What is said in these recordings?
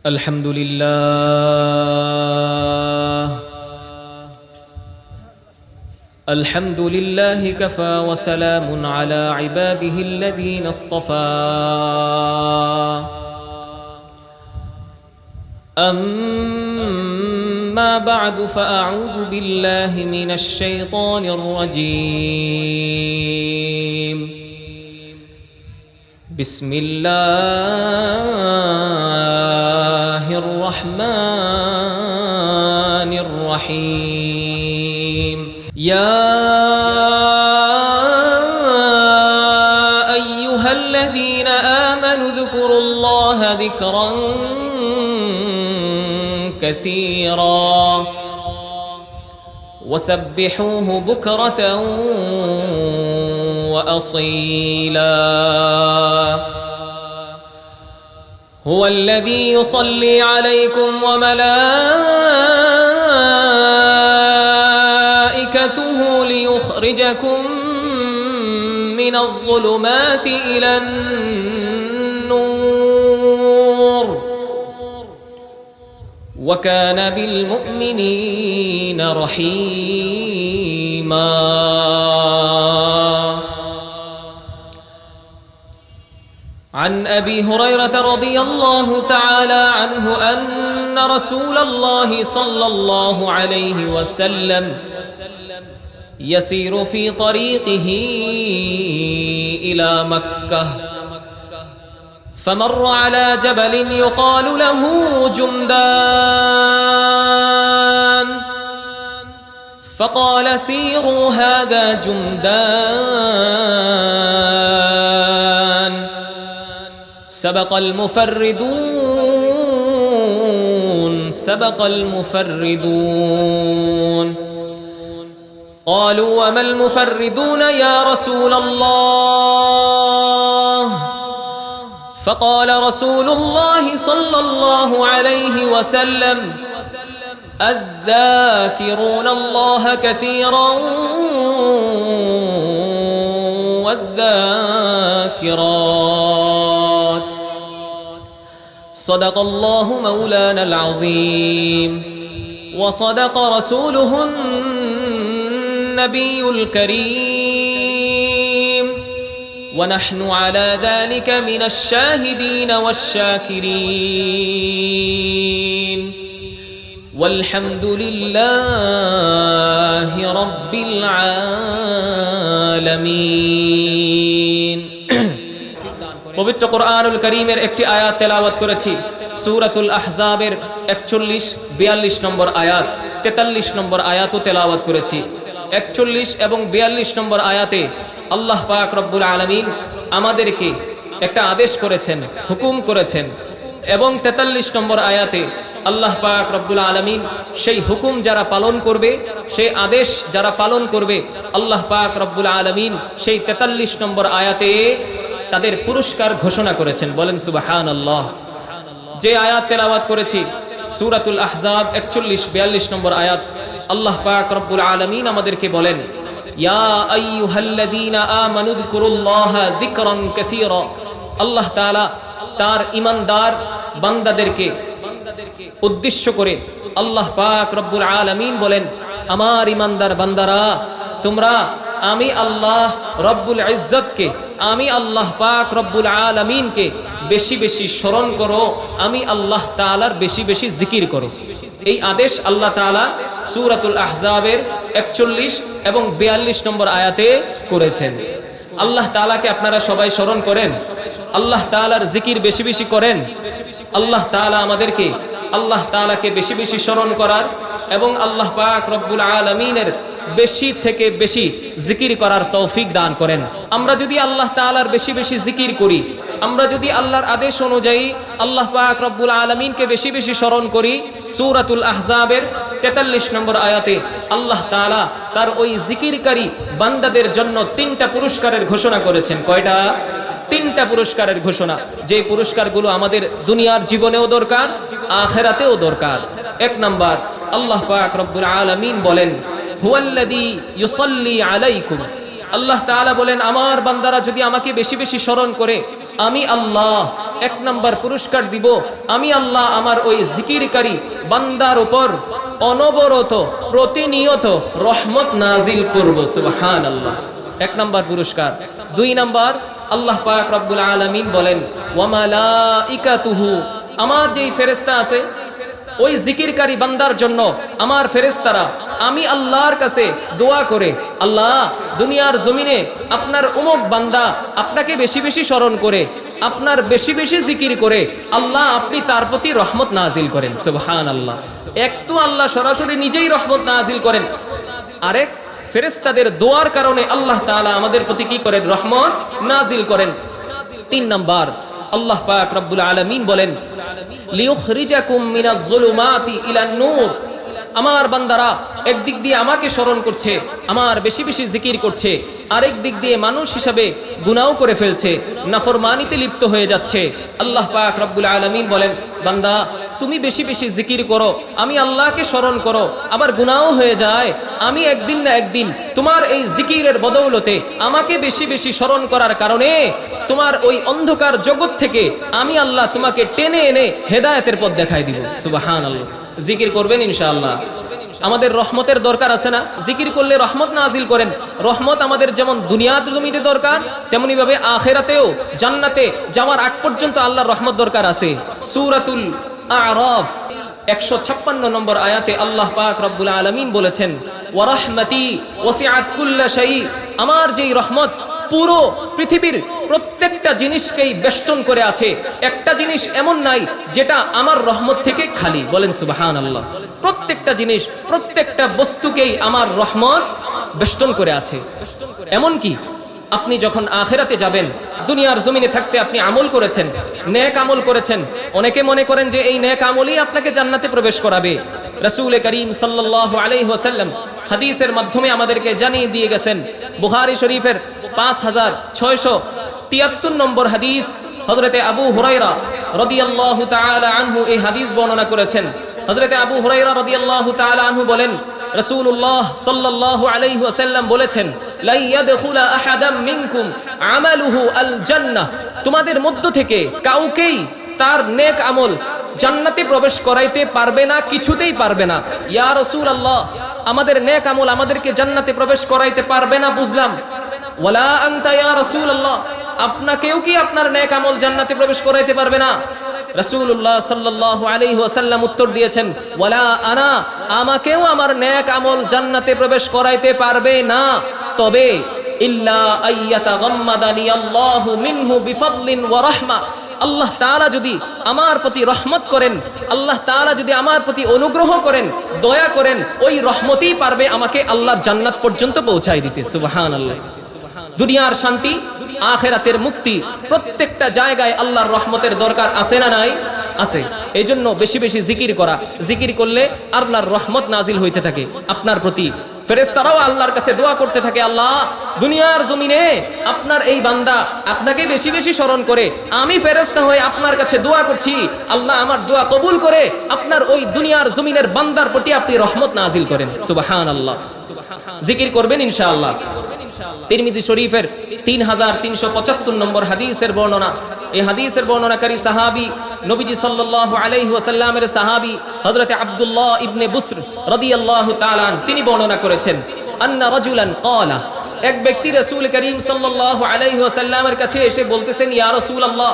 الحمد لله الحمد لله كفى وسلام على عباده الذين اصطفى أما بعد فأعوذ بالله من الشيطان الرجيم بسم الله الرحمن الرحيم يا أيها الذين آمنوا اذكروا الله ذكرا كثيرا وسبحوه بكرة وأصيلا هو الذي يصلي عليكم وملائكته ليخرجكم من الظلمات إلى النور وكان بالمؤمنين رحيما عن أبي هريرة رضي الله تعالى عنه أن رسول الله صلى الله عليه وسلم يسير في طريقه إلى مكة فمر على جبل يقال له جمدان فقال سيروا هذا جمدان سبق المفردون قالوا وما المفردون يا رسول الله فقال رسول الله صلى الله عليه وسلم الذاكرون الله كثيرا والذاكرات صدق الله مولانا العظيم وصدق رسوله النبي الكريم ونحن على ذلك من الشاهدين والشاكرين والحمد لله رب العالمين পবিত্র কুরআনুল কারীমের একটি আয়াত তেলাওয়াত করেছি সূরাতুল আহজাবের 41 42 নম্বর আয়াত 43 নম্বর আয়াতও তেলাওয়াত করেছি 41 এবং 42 নম্বর আয়াতে আল্লাহ পাক রব্বুল আলামিন আমাদেরকে একটা আদেশ করেছেন হুকুম করেছেন এবং 43 নম্বর আয়াতে আল্লাহ পাক রব্বুল আলামিন সেই হুকুম যারা পালন করবে সেই আদেশ যারা পালন করবে আল্লাহ পাক রব্বুল আলামিন সেই 43 নম্বর আয়াতে তাদের পুরস্কার ঘোষণা করেছেন বলেন সুবহানাল্লাহ যে আয়াত তেলাওয়াত করেছি সূরাতুল আহজাব 41 42 নম্বর আয়াত আল্লাহ পাক রব্বুল আলামিন আমাদেরকে বলেন ইয়া আইয়ুহাল্লাযীনা আমানু যকুরুল্লাহা যিকরান কাসীরা আল্লাহ তাআলা তার ঈমানদার বান্দাদেরকে উদ্দেশ্য করে আল্লাহ পাক রব্বুল আলামিন বলেন আমার ঈমানদার বান্দারা তোমরা আমি আল্লাহ রব্বুল ইজ্জতকে আমি আল্লাহ পাক রব্বুল আলামিনকে বেশি বেশি স্মরণ করো আমি আল্লাহ তাআলার বেশি বেশি জিকির করো এই আদেশ আল্লাহ তাআলা সূরাতুল আহজাবের 41 এবং 42 নম্বর আয়াতে করেছেন আল্লাহ তাআলাকে আপনারা সবাই স্মরণ করেন আল্লাহ তাআলার জিকির বেশি বেশি করেন আল্লাহ তাআলা আমাদেরকে আল্লাহ তাআলাকে বেশি বেশি স্মরণ করার এবং আল্লাহ পাক রব্বুল আলামিনের বেশি থেকে বেশি জিকির করার তৌফিক দান করেন আমরা যদি আল্লাহ তাআলার বেশি বেশি জিকির করি আমরা যদি আল্লাহর আদেশ অনুযায়ী আল্লাহ পাক রব্বুল আলামিনকে বেশি বেশি স্মরণ করি সূরাতুল আহজাবের 43 নম্বর আয়াতে আল্লাহ তাআলা তার ওই জিকিরকারী বান্দাদের জন্য 3টা পুরস্কারের ঘোষণা করেছেন কয়টা 3টা পুরস্কারের ঘোষণা যে পুরস্কারগুলো আমাদের দুনিয়ার জীবনেও দরকার আখিরাতেও দরকার এক নাম্বার আল্লাহ পাক রব্বুল আলামিন বলেন হুয়াল্লাযী ইউসাল্লি আলাইকুম আল্লাহ তাআলা বলেন আমার বান্দারা যদি আমাকে বেশি বেশি স্মরণ করে আমি আল্লাহ 1 নাম্বার পুরস্কার দিব, আমি আল্লাহ আমার ওই জিকিরকারী বান্দার উপর অনবরত প্রতিনিয়ত রহমত নাজিল করব। সুবহানাল্লাহ, 1 নাম্বার পুরস্কার। 2 নাম্বার, আল্লাহ পাক রব্বুল আলামিন বলেন ওয়া মালাইকাতুহু, আমার যেই ফেরেশতা আছে ওই জিকিরকারী বান্দার জন্য আমার ফেরেশতারা আমি আল্লাহর কাছে দোয়া করে, আল্লাহ দুনিয়ার জমিনে আপনার উমুক বান্দা আপনাকে বেশি বেশি স্মরণ করে, আপনার বেশি বেশি জিকির করে, আল্লাহ আপনি তার প্রতি রহমত নাজিল করেন। সুবহানাল্লাহ, এক তো আল্লাহ সরাসরি নিজেই রহমত নাজিল করেন, আরেক ফেরেশতাদের দোয়ার কারণে আল্লাহ তাআলা আমাদের প্রতি কি করেন? রহমত নাজিল করেন। 3 নাম্বার, আল্লাহ পাক রব্বুল আলামিন বলেন লিউখরিজাকুম মিনাজ যুলুমাতি ইলান নূর, আমার বান্দারা একদিক দিয়ে আমাকে স্মরণ করছে, আমার বেশি বেশি জিকির করছে, আরেক দিক দিয়ে মানুষ হিসাবে গুনাহ করে ফেলছে, নাফরমানিতে লিপ্ত হয়ে যাচ্ছে। আল্লাহ পাক রব্বুল আলামিন বলেন বান্দা তুমি বেশি বেশি জিকির করো, আমি আল্লাহকে স্মরণ করো, আবার গুনাহ হয়ে যায়, আমি একদিন না একদিন তোমার এই জিকিরের বদৌলতে আমাকে বেশি বেশি স্মরণ করার কারণে তোমার ওই অন্ধকার জগৎ থেকে আমি আল্লাহ তোমাকে টেনে এনে হেদায়েতের পথ দেখাই দিব। সুবহানাল্লাহ, জিকির করবেন ইনশাআল্লাহ। আমাদের রহমতের দরকার আছে না? জিকির করলে রহমত নাজিল করেন। রহমত আমাদের যেমন দুনিয়ার জমিতে দরকার, তেমনি ভাবে আখিরাতেও জান্নাতে যাওয়ার আগ পর্যন্ত আল্লাহর রহমত দরকার আছে। সূরাতুল আ'রাফ 156 নম্বর আয়াতে আল্লাহ পাক রব্বুল আলামিন বলেছেন ওয়া রাহমাতি ওয়াসিআত কুল্লা শাই, আমার যেই রহমত পুরো পৃথিবীর প্রত্যেকটা জিনিসকেই বেষ্টন করে আছে, একটা জিনিস এমন নাই যেটা আমার রহমত থেকে খালি। বলেন সুবহানাল্লাহ, প্রত্যেকটা জিনিস প্রত্যেকটা বস্তুকেই আমার রহমত বেষ্টন করে আছে। এমন কি আপনি যখন আখিরাতে যাবেন, দুনিয়ার জমিনে থাকতে আপনি আমল করেছেন, নেক আমল করেছেন, অনেকে মনে করেন যে এই নেক আমলই আপনাকে জান্নাতে প্রবেশ করাবে। রাসূল করিম সাল্লাল্লাহু আলাইহি ওয়াসাল্লাম হাদিসের মাধ্যমে আমাদেরকে জানিয়ে দিয়ে গেছেন, বুখারী শরীফের 5673 নম্বর হাদিস, হযরতে আবু হুরায়রা রাদিয়াল্লাহু তাআলা আনহু এই হাদিস বর্ণনা করেছেন। হযরতে আবু হুরায়রা রাদিয়াল্লাহু তাআলা আনহু বলেন রাসূলুল্লাহ সাল্লাল্লাহু আলাইহি ওয়াসাল্লাম বলেছেন লা ইয়াদখুলু আহাদাম মিনকুম আমালুহু আল জান্নাহ, তোমাদের মধ্য থেকে কাউকেই তার নেক আমল জান্নাতে প্রবেশ করাইতে পারবে না, কিছুতেই পারবে না। ইয়া রাসূলুল্লাহ, আমাদের নেক আমল আমাদেরকে জান্নাতে প্রবেশ করাইতে পারবে না বুঝলাম, ওয়ালা আনতা ইয়া রাসূলুল্লাহ, আপনাকেও কি আপনার নেক আমল জান্নাতে প্রবেশ করাইতে পারবে না? রাসূলুল্লাহ সাল্লাল্লাহু আলাইহি ওয়াসাল্লাম উত্তর দিয়েছেন ওয়ালা আনা, আমাকেও আমার নেক আমল জান্নাতে প্রবেশ করাইতে পারবে না, তবে ইল্লা আইয়াতাগাম্মাদানি আল্লাহু মিনহু বিফাদলিন ওয়া রাহমা, আল্লাহ তাআলা যদি আমার প্রতি রহমত করেন, আল্লাহ তাআলা যদি আমার প্রতি অনুগ্রহ করেন, দয়া করেন, ওই রহমতই পারবে আমাকে আল্লাহর জান্নাত পর্যন্ত পৌঁছায় দিতে। সুবহানাল্লাহ, দুনিয়ার শান্তি, আখিরাতের মুক্তি, প্রত্যেকটা জায়গায় আল্লাহর রহমতের দরকার আছে না নাই? আছে। এই জন্য বেশি বেশি জিকির করা, জিকির করলে আল্লাহর রহমত নাজিল হইতে থাকে আপনার প্রতি। ফেরেশতারাও আল্লাহর কাছে দোয়া করতে থাকে, আল্লাহ দুনিয়ার জমিনে আপনার এই বান্দা আপনাকে বেশি বেশি স্মরণ করে, আমি ফেরেশতা হয়ে আপনার কাছে দোয়া করছি, আল্লাহ আমার দোয়া কবুল করে আপনার ওই দুনিয়ার জমিনের বান্দার প্রতি আপনি রহমত নাজিল করেন। সুবহানাল্লাহ, জিকির করবেন ইনশাআল্লাহ। তিরমিজি শরীফের 3375 নম্বর হাদিসের বর্ণনা, এই হাদিসের বর্ণনাকারী সাহাবী নবীজি সাল্লাল্লাহু আলাইহি ওয়াসাল্লামের সাহাবী হযরত আব্দুল্লাহ ইবনে বুসর রাদিয়াল্লাহু তাআলা আন, তিনি বর্ণনা করেছেন আন্না রাজুলান ক্বালা, এক ব্যক্তি রাসূল করিম সাল্লাল্লাহু আলাইহি ওয়াসাল্লামের কাছে এসে বলতেছেন ইয়া রাসূলুল্লাহ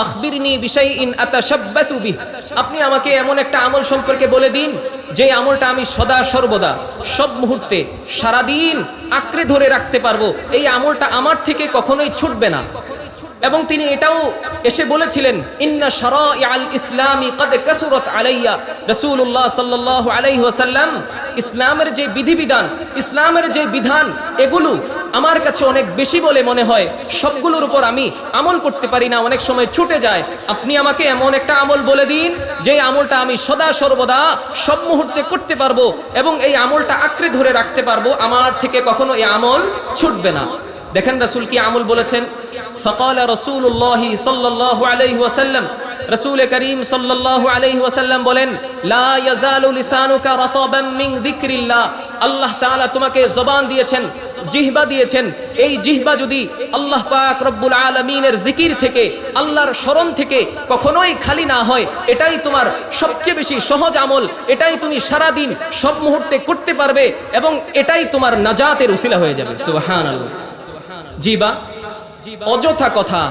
আখবিরনি বিশাইইন আতাশাব্বাতু বিহি, আপনি আমাকে এমন একটা আমল সম্পর্কে বলে দিন যে আমলটা আমি সদা সর্বদা সব মুহূর্তে সারাদিন আঁকড়ে ধরে রাখতে পারবো, এই আমলটা আমার থেকে কখনোই ছুটবে না। এবং তিনি এটাও এসে বলেছিলেন ইন্না শারাইআল ইসলামি ক্বাদ কাসুরাত আলাইয়া, রাসূলুল্লাহ সাল্লাল্লাহু আলাইহি ওয়াসাল্লাম ইসলামের যে বিধিবিধান, ইসলামের যে বিধান, এগুলো আমার কাছে অনেক বেশি বলে মনে হয়, সবগুলোর উপর আমি আমল করতে পারি না, অনেক সময় ছুটে যায়। আপনি আমাকে এমন একটা আমল বলে দিন যে আমলটা আমি সদা সর্বদা সব মুহূর্তে করতে পারবো এবং এই আমলটা আঁকড়ে ধরে রাখতে পারবো, আমার থেকে কখনো এই আমল ছুটবে না। দেখেন রাসূল কি আমল বলেছেন। ফাকালা রাসূলুল্লাহ সাল্লাল্লাহু আলাইহি ওয়াসাল্লাম, রাসূল করিম সাল্লাল্লাহু আলাইহি ওয়াসাল্লাম বলেন লা ইয়াজালু লিসানুকা রাতাবান মিন যিকরিল্লাহ, আল্লাহ তাআলা তোমাকে জবান দিয়েছেন, জিহ্বা দিয়েছেন, এই জিহ্বা যদি আল্লাহ পাক রব্বুল আলামিনের জিকির থেকে, আল্লাহর স্মরণ থেকে কখনোই খালি না হয়, এটাই তোমার সবচেয়ে বেশি সহজ আমল, এটাই তুমি সারা দিন সব মুহূর্তে করতে পারবে এবং এটাই তোমার নাজাতের উসিলা হয়ে যাবে। সুবহানাল্লাহ। জিহ্বা, অযথা কথা,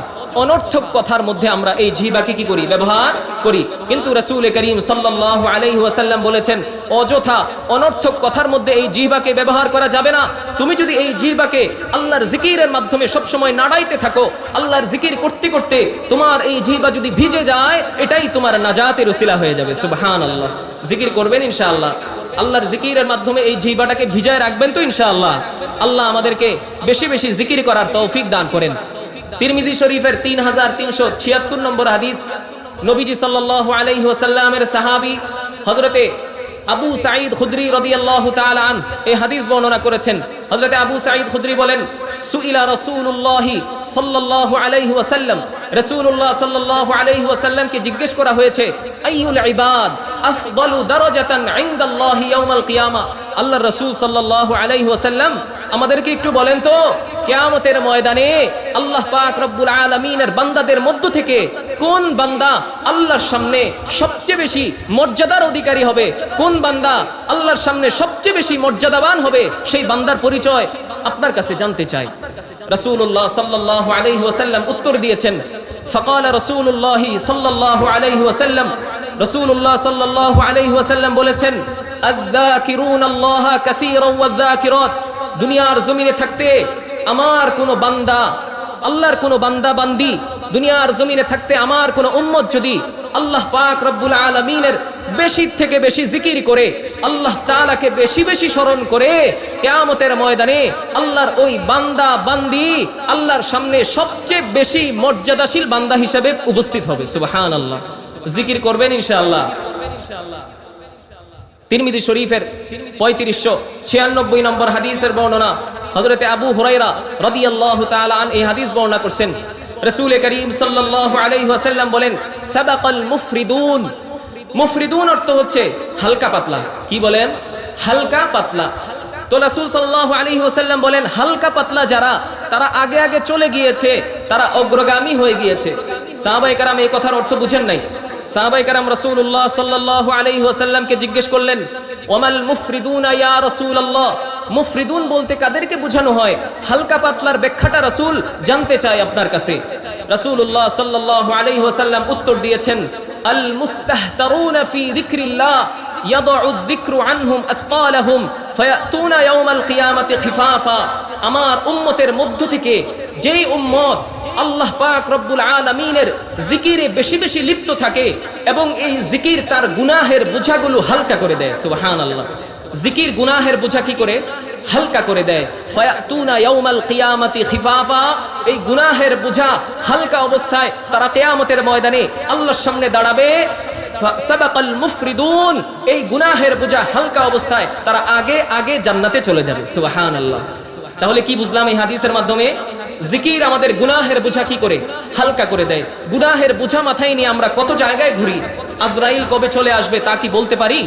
অনর্থক কথার মধ্যে আমরা এই জিহ্বাকে কি করি? ব্যবহার করি। কিন্তু রাসূল করিম সাল্লাল্লাহু আলাইহি ওয়াসাল্লাম বলেছেন, অযথা অনর্থক কথার মধ্যে এই জিহ্বাকে ব্যবহার করা যাবে না। তুমি যদি এই জিহ্বাকে আল্লাহর জিকিরের মাধ্যমে সব সময় নাড়াইতে থাকো, আল্লাহর জিকির করতে করতে তোমার এই জিহ্বা যদি ভিজে যায়, এটাই তোমার নাজাতের উসিলা হয়ে যাবে। সুবহানাল্লাহ। জিকির করবেন ইনশাআল্লাহ, আল্লাহর জিকিরের মাধ্যমে এই জিহ্বাটাকে ভিজায় রাখবেন তো ইনশাআল্লাহ। আল্লাহ আমাদেরকে বেশি বেশি জিকির করার তৌফিক দান করেন। তিরমিজি শরীফের 3376 নম্বর হাদিস, নবীজি সাল্লাল্লাহু আলাইহি ওয়াসাল্লামের সাহাবী হযরতে আবু সাঈদ খুদরি রাদিয়াল্লাহু তাআলা আন এই হাদিস বর্ণনা করেছেন। হযরতে আবু সাঈদ খুদরি বলেন, সুইলা রাসূলুল্লাহ সাল্লাল্লাহু আলাইহি ওয়াসাল্লাম, রাসূলুল্লাহ সাল্লাল্লাহু আলাইহি ওয়াসাল্লামকে জিজ্ঞেস করা হয়েছে, আইয়ুল ইবাদ আফদালু দারাজাতান ইনদাল্লাহি ইয়াউমাল কিয়ামা। আল্লাহর রাসূল সাল্লাল্লাহু আলাইহি ওয়াসাল্লাম আমাদেরকে একটু বলেন তো, কিয়ামতের ময়দানে আল্লাহ পাক রব্বুল আলামিনের বান্দাদের মধ্য থেকে কোন বান্দা আল্লাহর সামনে সবচেয়ে বেশি মর্যাদার অধিকারী হবে, কোন বান্দা আল্লাহর সামনে সবচেয়ে বেশি মর্যাদাবান হবে, সেই বান্দার পরিচয় আপনার কাছে জানতে চাই। রাসূলুল্লাহ সাল্লাল্লাহু আলাইহি ওয়াসাল্লাম উত্তর দিয়েছেন, ফাকালা রাসূলুল্লাহ সাল্লাল্লাহু আলাইহি ওয়াসাল্লাম, রাসূলুল্লাহ সাল্লাল্লাহু আলাইহি ওয়াসাল্লাম বলেছেন, আয-যাকিরুনাল্লাহা কাসীরান ওয়ায-যাকিরাত। দুনিয়ার জমিনে থাকতে আমার কোন বান্দা, আল্লাহর কোন বান্দা বান্দি দুনিয়ার জমিনে থাকতে আমার কোন উম্মত যদি আল্লাহ পাক রব্বুল আলামিনের বেশি থেকে বেশি জিকির করে, আল্লাহ তাআলাকে বেশি বেশি স্মরণ করে, কিয়ামতের ময়দানে আল্লাহর ওই বান্দা বান্দি আল্লাহর সামনে সবচেয়ে বেশি মর্যাদাশীল বান্দা হিসেবে উপস্থিত হবে। সুবহানাল্লাহ। জিকির করবেন ইনশাআল্লাহ। তিরমিজি শরীফের 3596 নম্বর হাদিসের বর্ণনা, হযরতে আবু হুরায়রা রাদিয়াল্লাহু তাআলা আন এই হাদিস বর্ণনা করেছেন। রাসূল করিম সাল্লাল্লাহু আলাইহি ওয়াসাল্লাম বলেন, সাবাকাল মুফরিদুন। মুফরিদুন অর্থ হচ্ছে হালকা পাতলা। কি বলেন? হালকা পাতলা। তো রাসূল সাল্লাল্লাহু আলাইহি ওয়াসাল্লাম বলেন, হালকা পাতলা যারা, তারা আগে আগে চলে গিয়েছে, তারা অগ্রগামী হয়ে গিয়েছে। সাহাবায়ে কেরাম এই কথার অর্থ বুঝেন নাই। সাহাবায়ে কেরাম রাসূলুল্লাহ সাল্লাল্লাহু আলাইহি ওয়াসাল্লামকে জিজ্ঞেস করলেন, ওয়ামাল মুফরিদুনা ইয়া রাসূলুল্লাহ, মুফরিদুন বলতে কাদেরকে বোঝানো হয়? হালকা পাতলার ব্যাখ্যাটা রাসূল জানতে চায় আপনার কাছে। রাসূলুল্লাহ সাল্লাল্লাহু আলাইহি ওয়াসাল্লাম উত্তর দিয়েছেন, আল মুস্তাহতারুনা ফি যিকরিল্লাহ ইয়াদউ যিকরু আনহুম আসকালাহুম ফায়াতুনা ইয়াউমাল কিয়ামাতি খিফাফা। আমার উম্মতের মধ্য থেকে যেই উম্মত আল্লাহ পাক রব্বুল আলামিনের জিকিরে বেশি বেশি লিপ্ত থাকে এবং এই জিকির তার গুনাহের বোঝাগুলো হালকা করে দেয়। সুবহানাল্লাহ। জিকির গুনাহের বোঝা কি করে? হালকা করে দেয়। ফায়াতুনা ইয়াউমাল কিয়ামাতি খিফাফা। এই গুনাহের বোঝা হালকা অবস্থায় তারা কিয়ামতের ময়দানে আল্লাহর সামনে দাঁড়াবে। সাবাকাল মুফরিদুন, এই গুনাহের বোঝা হালকা অবস্থায় তারা আগে আগে জান্নাতে চলে যাবে। সুবহানাল্লাহ। তাহলে কি বুঝলাম এই হাদিসের মাধ্যমে? জিকির আমাদের গুনাহের বোঝা কি করে? হালকা করে দেয়। গুনাহের বোঝা মাথায় নিয়ে আমরা কত জায়গায় ঘুরি। আজরাইল কবে চলে আসবে তা কি বলতে পারি?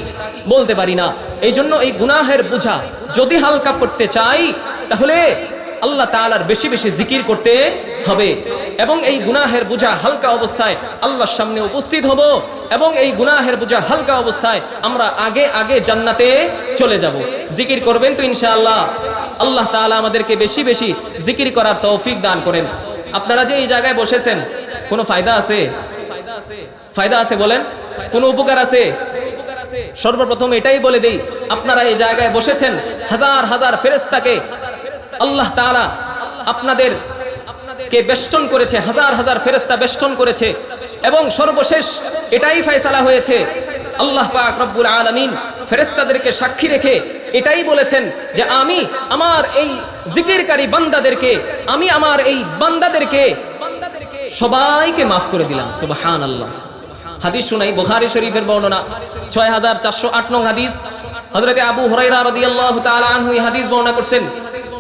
বলতে পারি না। এই জন্য এই গুনাহের বোঝা যদি হালকা করতে চাই, তাহলে আল্লাহ তাআলার বেশি বেশি জিকির করতে হবে এবং এই গুনাহের বোঝা হালকা অবস্থায় আল্লাহর সামনে উপস্থিত হব এবং এই গুনাহের বোঝা হালকা অবস্থায় আমরা আগে আগে জান্নাতে চলে যাব। জিকির করবেন তো ইনশাআল্লাহ। আল্লাহ তাআলা আমাদেরকে বেশি বেশি জিকির করার তৌফিক দান করেন। আপনারা যে এই জায়গায় বসেছেন, কোনো ফায়দা আছে? ফায়দা আছে বলেন? কোনো উপকার আছে? সর্বপ্রথম এটাই বলে দেই, আপনারা এই জায়গায় বসেছেন, হাজার হাজার ফেরেশতাকে আল্লাহ তাআলা আপনাদেরকে বেষ্টন করেছে, হাজার হাজার ফেরেশতা বেষ্টন করেছে এবং সর্বশেষ এটাই ফয়সালা হয়েছে, আল্লাহ পাক রব্বুল আলামিন ফেরেশতাদেরকে সাক্ষী রেখে এটাই বলেছেন যে আমি আমার এই জিকিরকারী বান্দাদেরকে, আমি আমার এই বান্দাদেরকে সবাইকে মাফ করে দিলাম। সুবহানাল্লাহ। হাদিস শুনাই, বুখারী শরীফের বর্ণনা 6408 নং হাদিস। হযরতে আবু হুরায়রা রাদিয়াল্লাহু তাআলা আনহু এই হাদিস বর্ণনা করেছেন।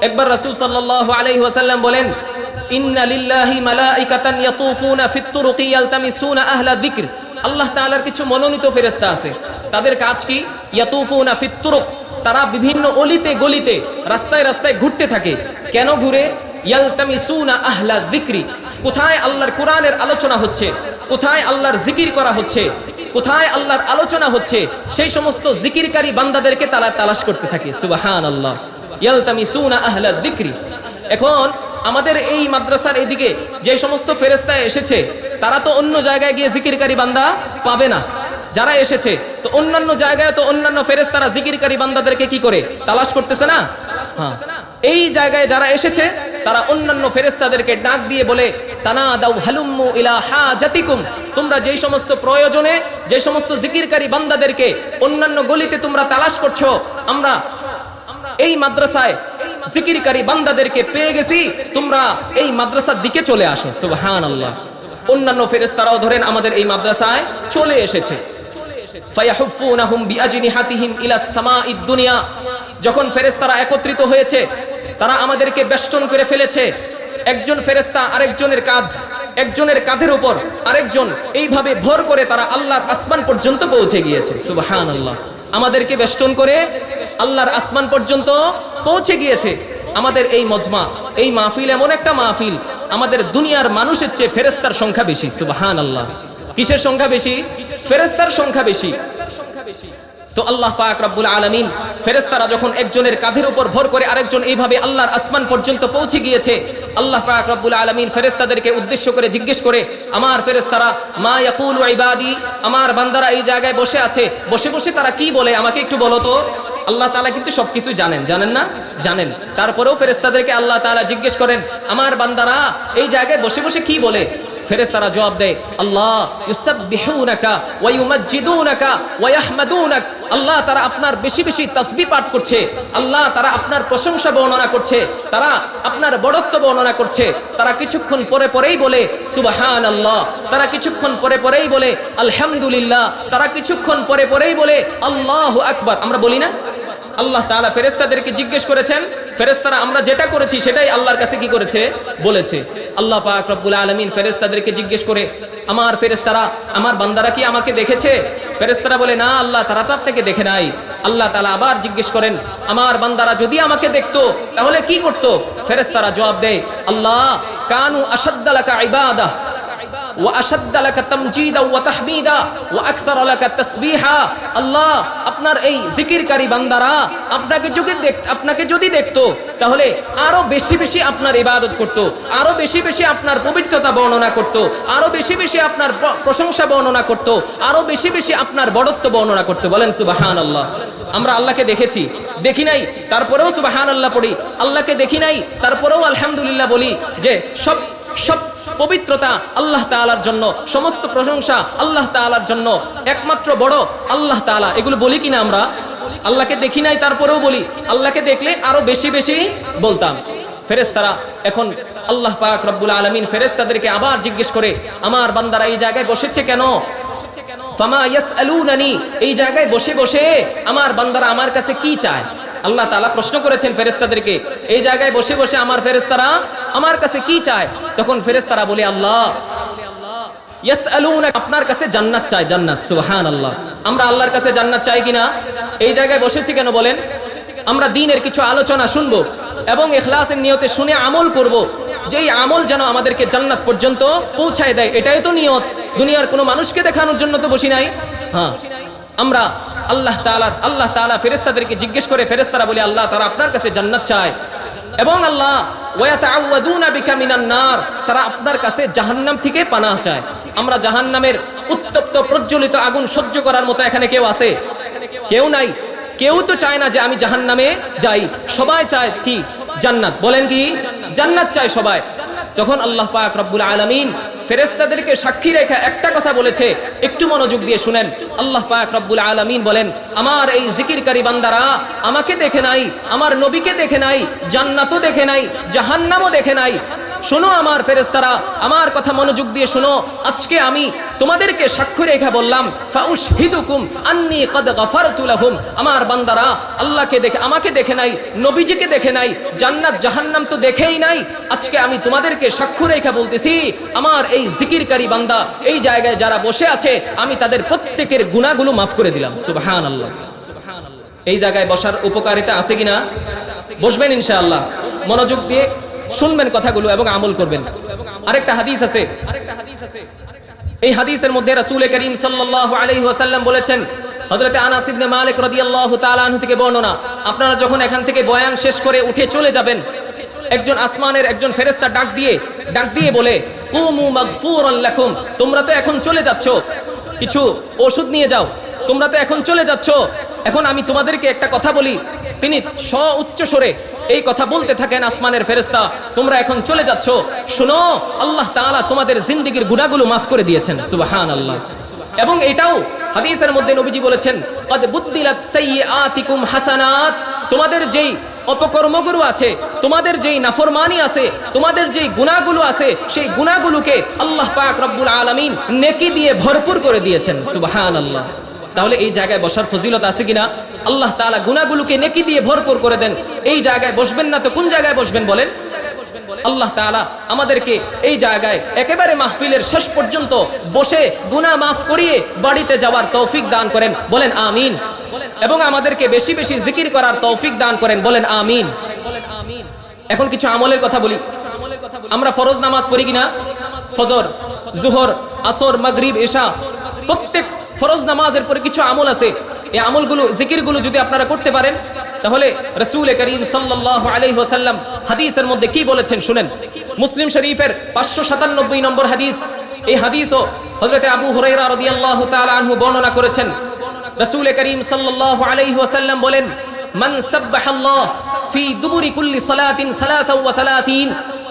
একবার রাসূল সাল্লাল্লাহু আলাইহি ওয়াসাল্লাম বলেন, ইন্না লিল্লাহি মালাইকাতান ইয়াতুফুনা ফিত তুরুকি ইয়ালতামিসুনা আহলা যিকর। আল্লাহ তাআলার কিছু মনোনীত ফেরেশতা আছে, তাদের কাজ কি? ইয়াতুফুনা ফিত তুরুক, তারা বিভিন্ন অলিতে গলিতে রাস্তায় রাস্তায় ঘুরতে থাকে। কেন ঘুরে? ইয়ালতামিসুনা আহলা যিকরি, কোথায় আল্লাহর কোরআনের আলোচনা হচ্ছে, কোথায় আল্লাহর জিকির করা হচ্ছে, কোথায় আল্লাহর আলোচনা হচ্ছে, সেই সমস্ত জিকিরকারী বান্দাদেরকে তারা তালাশ করতে থাকে। সুবহানাল্লাহ, ইয়ালতামিসুনা আহলা যিকরি। এখন আমাদের এই মাদ্রাসার এদিকে যে সমস্ত ফেরেশতা এসেছে, তারা তো অন্য জায়গায় গিয়ে জিকিরকারী বান্দা পাবে না। যারা এসেছে তো অন্যান্য জায়গায় তো অন্যান্য ফেরেশতারা জিকিরকারী বান্দাদেরকে কি করে তালাশ করতেছে না? হ্যাঁ, এই জায়গায় যারা এসেছে তারা অন্যান্য ফেরেশতাদেরকে ডাক দিয়ে বলে, তানাদাউ হালুম্মু ইলা হাজাতিকুম, তোমরা যেই সমস্ত প্রয়োজনে যে সমস্ত জিকিরকারী বান্দাদেরকে অন্যান্য গলিতে তোমরা তালাশ করছো, আমরা এই মাদ্রাসায় জিকিরকারী বান্দাদেরকে পেয়ে গেছি, তোমরা এই মাদ্রাসার দিকে চলে আসো। সুবহানাল্লাহ। অন্যান্য ফেরেশতারাও ধরেন আমাদের এই মাদ্রাসায় চলে এসেছে। ফায়াহুফুনাহুম বিআজনিহাতিহিম ইলাস সামাঈদ দুনিয়া, যখন ফেরেশতারা একত্রিত হয়েছে, তারা আমাদেরকে বেষ্টন করে ফেলেছে। একজন ফেরেশতা আরেকজনের একজনের কাঁধের উপর আরেকজন, এইভাবে ভর করে তারা আল্লাহর আসমান পর্যন্ত পৌঁছে গিয়েছে। সুবহানাল্লাহ। আমাদেরকে বেষ্টন করে আল্লাহর আসমান পর্যন্ত পৌঁছে গিয়েছে। আমাদের এই মজমা, এই মাহফিল এমন একটা মাহফিল, আমাদের দুনিয়ার মানুষের চেয়ে ফেরেশতার সংখ্যা বেশি। সুবহানাল্লাহ। কিসের সংখ্যা বেশি? ফেরেশতার সংখ্যা বেশি। তো আল্লাহ পাক রব্বুল আলামিন, ফেরেশতারা যখন একজনের কাঁধের উপর ভর করে আরেকজন এইভাবে আল্লাহর আসমান পর্যন্ত পৌঁছে গিয়েছে, আল্লাহ পাক রব্বুল আলামিন ফেরেশতাদেরকে উদ্দেশ্য করে জিজ্ঞেস করে, আমার ফেরেশতারা, মা ইয়াকুলু ইবাদি, আমার বান্দারা এই জায়গায় বসে আছে, বসে বসে তারা কি বলে আমাকে একটু বলো তো। আল্লাহ তাআলা কিন্তু সবকিছু জানেন, জানেন না? জানেন। তারপরেও ফেরেশতাদেরকে আল্লাহ তাআলা জিজ্ঞেস করেন, আমার বান্দারা এই জায়গায় বসে বসে কি বলে? ফেরেশতারা জবাব দেয়, আল্লাহ ইউসাব্বিহুনাকা ওয়া ইউমাজ্জিদুনাকা ওয়া ইয়াহমাদুনাক, আল্লাহ তারা আপনার বেশি বেশি তাসবিহ পাঠ করছে, আল্লাহ তারা আপনার প্রশংসা বর্ণনা করছে, তারা আপনার বড়ত্ব বর্ণনা করছে। তারা কিছুক্ষণ পরে পরেই বলে সুবহানাল্লাহ, তারা কিছুক্ষণ পরে পরেই বলে আলহামদুলিল্লাহ, তারা কিছুক্ষণ পরে পরেই বলে আল্লাহু আকবার। আমরা বলি না? আল্লাহ তাআলা ফেরেশতাদেরকে জিজ্ঞেস করেছেন, ফেরেশতারা আমরা যেটা করেছি সেটাই আল্লাহর কাছে কি করেছে? বলেছে। আল্লাহ পাক রব্বুল আলামিন ফেরেশতাদেরকে জিজ্ঞেস করে, আমার ফেরেশতারা, আমার বান্দারা কি আমাকে দেখেছে? ফেরেশতারা বলে, না আল্লাহ, তারা তো আপনাকে দেখে নাই। আল্লাহ তাআলা আবার জিজ্ঞেস করেন, আমার বান্দারা যদি আমাকে দেখতো তাহলে কি করতো? ফেরেশতারা জবাব দেয়, আল্লাহ কানু আশাদ্দা লাকা ইবাদাহ ওয়া আশাদ্দা লাকা তামজিদা ওয়া তাহমিদা ওয়া আকসারা লাকা তাসবিহা। আল্লাহ, আপনার এই জিকিরকারী বান্দারা আপনাকে যদি দেখতো তাহলে আরো বেশি বেশি আপনার ইবাদত করত, আরো বেশি বেশি আপনার পবিত্রতা বর্ণনা করত, আরো বেশি বেশি আপনার প্রশংসা বর্ণনা করত, আরো বেশি বেশি আপনার বড়ত্ব বর্ণনা করত। বলেন সুবহানাল্লাহ। আমরা আল্লাহকে দেখেছি, দেখি নাই, তারপরেও সুবহানাল্লাহ পড়ি। আল্লাহকে দেখি নাই, তারপরেও আলহামদুলিল্লাহ বলি। যে সব সব পবিত্রতা আল্লাহ তাআলার জন্য, সমস্ত প্রশংসা আল্লাহ তাআলার জন্য, একমাত্র বড় আল্লাহ তাআলা, এগুলো বলি কিনা আমরা? আল্লাহকে দেখি নাই তারপরেও বলি, আল্লাহকে দেখলে আরো বেশি বেশি বলতাম। ফেরেশতারা এখন আল্লাহ পাক রব্বুল আলামিন ফেরেশতাদেরকে আবার জিজ্ঞেস করে, আমার বান্দারা এই জায়গায় বসেছে কেন? ফামা ইয়াসআলুনানি, এই জায়গায় বসে বসে আমার বান্দারা আমার কাছে কি চায়? আল্লাহ তাআলা প্রশ্ন করেছেন ফেরেশতাদেরকে, এই জায়গায় বসে বসে আমার ফেরেশতারা আমার কাছে কি চায়? তখন ফেরেশতারা বলে, আল্লাহ ইয়াসআলুনা, আপনার কাছে জান্নাত চায়, জান্নাত। সুবহানাল্লাহ। আমরা আল্লাহর কাছে জান্নাত চাই কিনা? এই জায়গায় বসেছি কেন বলেন? আমরা দ্বীনের কিছু আলোচনা শুনবো এবং ইখলাসের নিয়তে শুনে আমল করব, যেই আমল যেন আমাদেরকে জান্নাত পর্যন্ত পৌঁছায় দেয়। এটাই তো নিয়ত। দুনিয়ার কোনো মানুষকে দেখানোর জন্য তো বসি নাই। হ্যাঁ, আমরা আল্লাহ তাআলা ফেরেশতাদেরকে জিজ্ঞেস করে, ফেরেশতারা বলে, আল্লাহ তারা আপনার কাছে জান্নাত চায় এবং আল্লাহ ওয়া ইয়াতাআওয়াদুনা বিকা মিনান নার, তারা আপনার কাছে জাহান্নাম থেকে পানাহ চায়। আমরা জাহান্নামের উত্তপ্ত প্রজ্বলিত আগুন সহ্য করার মতো এখানে কেউ আছে? কেউ নাই। কেউ তো চায় না যে আমি জাহান্নামে যাই, সবাই চায় কি? জান্নাত। বলেন কি? জান্নাত চায় সবাই। তখন আল্লাহ পাক রব্বুল আলামিন ফেরেশতাদেরকে সাক্ষী রেখে একটা কথা বলেছে, একটু মনোযোগ দিয়ে শুনেন। আল্লাহ পাক রব্বুল আলামিন বলেন, আমার এই জিকিরকারী বান্দারা আমাকে দেখে নাই, আমার নবীকে দেখে নাই, জান্নাতও দেখে নাই, জাহান্নামও দেখে নাই। শোনো আমার ফেরেশতারা, আমার কথা মনোযোগ দিয়ে শোনো। আজকে আমি তোমাদেরকে সাক্ষ্য রেখে বললাম, ফাউশহিদুকুম আন্নী কদ গফারতু লাহুম, আমার বান্দারা আল্লাহকে দেখে, আমাকে দেখে নাই, নবীজিকে দেখে নাই, জান্নাত জাহান্নাম তো দেখেই নাই। আজকে আমি তোমাদেরকে সাক্ষ্য রেখে বলতেছি, আমার এই জিকিরকারী বান্দা এই জায়গায় যারা বসে আছে, আমি তাদের প্রত্যেকের গুনাহগুলো মাফ করে দিলাম। সুবহানাল্লাহ। এই জায়গায় বসার উপকারিতা আছে কিনা? বসবেন ইনশাআল্লাহ, মনোযোগ দিয়ে শুনবেন কথাগুলো এবং আমল করবেন। আরেকটা হাদিস আছে, এই হাদিসের মধ্যে রাসূল করিম সাল্লাল্লাহু আলাইহি ওয়াসাল্লাম বলেছেন, হযরত আনাস ইবনে মালিক রাদিয়াল্লাহু তাআলা আনহু থেকে বর্ণনা, আপনারা যখন এখান থেকে বয়ান শেষ করে উঠে চলে যাবেন, একজন আসমানের একজন ফেরেশতা ডাক দিয়ে বলে, কুমু মাগফুরান লাকুম, তোমরা তো এখন চলে যাচ্ছ, কিছু ওষুধ নিয়ে যাও, তোমরা তো এখন চলে যাচ্ছ, এখন আমি তোমাদেরকে একটা কথা বলি। তিনি উচ্চ স্বরে এই কথা বলতে থাকেন, আসমানের ফেরেশতা, তোমরা এখন চলে যাচ্ছ, শোনো, আল্লাহ তাআলা তোমাদের জিন্দেগীর গুনাহগুলো মাফ করে দিয়েছেন। সুবহানাল্লাহ। এবং এটাও হাদিসের মধ্যে নবীজি বলেছেন, কদ বুদ্দিলাত সাইয়্যাতিকুম হাসানাত, তোমাদের যেই অপকর্মগুলো আছে, তোমাদের যেই নাফরমানি আছে, তোমাদের যেই গুনাহগুলো আছে, সেই গুনাহগুলোকে আল্লাহ পাক রব্বুল আলামিন নেকি দিয়ে ভরপুর করে দিয়েছেন। সুবহানাল্লাহ। তাহলে এই জায়গায় বসার ফজিলত আছে কিনা? আল্লাহ তাআলা গুনাহগুলোকে নেকি দিয়ে ভরপুর করে দেন। এই জায়গায় বসবেন না তো কোন জায়গায় বসবেন বলেন? আল্লাহ তাআলা আমাদেরকে এই জায়গায় একেবারে মাহফিলের শেষ পর্যন্ত বসে গুনাহ মাফ করিয়ে বাড়িতে যাওয়ার তৌফিক দান করেন, বলেন আমিন। এবং আমাদেরকে বেশি বেশি জিকির করার তৌফিক দান করেন, বলেন আমিন। এখন কিছু আমলের কথা বলি। আমরা ফরজ নামাজ পড়ি কিনা? ফজর, জোহর, আসর, মাগরিব, ইশা, প্রত্যেক ফরজ নামাজের পরে কিছু আমল আছে। এই আমলগুলো, জিকিরগুলো যদি আপনারা করতে পারেন, তাহলে রাসূল করিম সাল্লাল্লাহু আলাইহি ওয়াসাল্লাম হাদিসের মধ্যে কি বলেছেন শুনেন। মুসলিম শরীফের 597 নম্বর হাদিস। এই হাদিসও হযরত আবু হুরায়রা রাদিয়াল্লাহু তাআলা আনহু বর্ণনা করেছেন। রাসূল করিম সাল্লাল্লাহু আলাইহি ওয়াসাল্লাম বলেন, মান সাব্বাহাল্লাহ ফি দুবুরি কুল্লি সালাতিন 33,